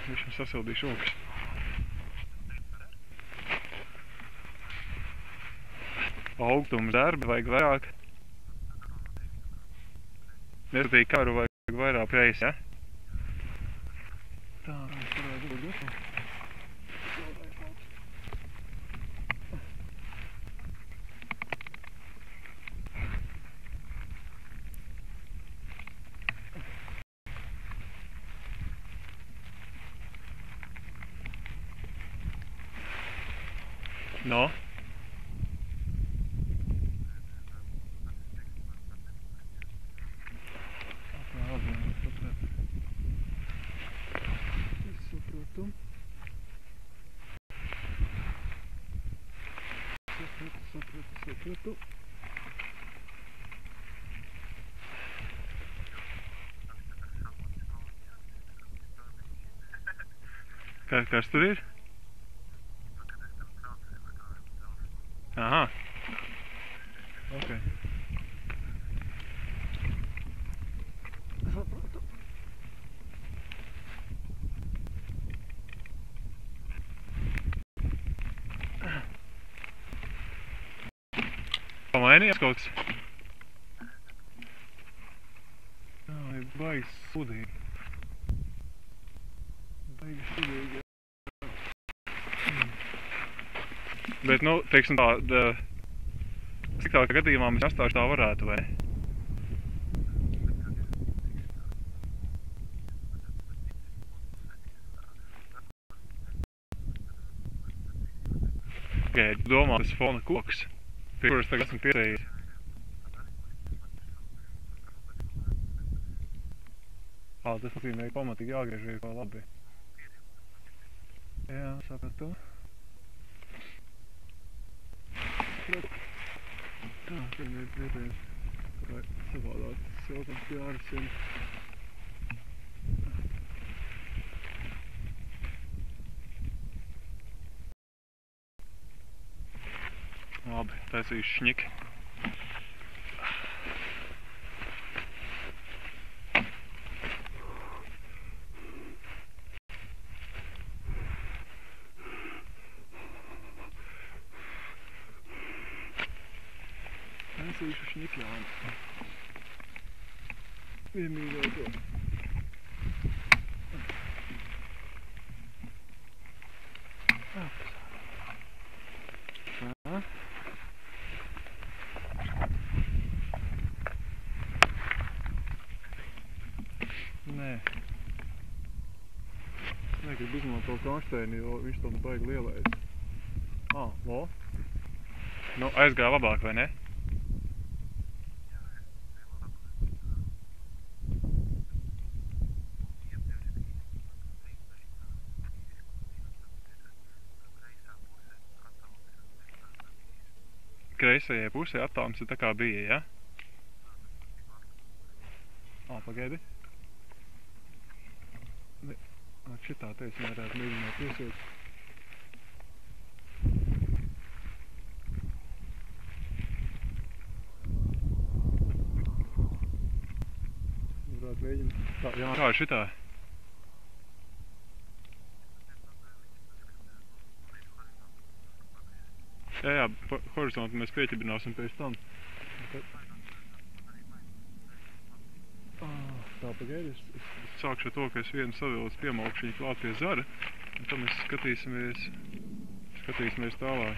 Viņš man sasildīja šokas. Augtums darbi vajag vairāk. Neskatīja karu vajag vairāk reizes, ja? Tā, es varētu būt gatavu. No? Sapratu. Kas tur ir? Aha. Ok. Sapratu. Pamainījās kaut kas? Jā, ir baigi sudīgi. Baigi sudīgi. Bet, nu, teiksim tā, sliktākā gadījumā mēs astāši tā varētu, vai? Gaid, domā, tas fona koks, pie kuras tagad esmu pierējis. Tas nozīmē, ka pamatīgi jāgriež kā labi. Jā, sapratu. Tā, tad mēs vietējums, kā savādāk siltums jārisina. Labi, taisīšu šņiki. Taisīšu šņikļānu. Vienīgāko. Nē. Es negribu izmantot to kanšteini, jo viņš tam baigi lielais. Lo? Nu, aizgāja labāk, vai ne? Kreisajai pusē attālums ir tā kā bija, ja? Pagaidi. Šitā teicu, varētu mēģināt iesūt. Varētu mēģināt. Tā, jā, kā ir šitā? Jā, horizontu mēs pieķibināsim pēc tam. Tā, pagaidi, es sākšu ar to, ka es vienu savilus piemaukšu viņu klāt pie zara, un tad mēs skatīsimies tālāk.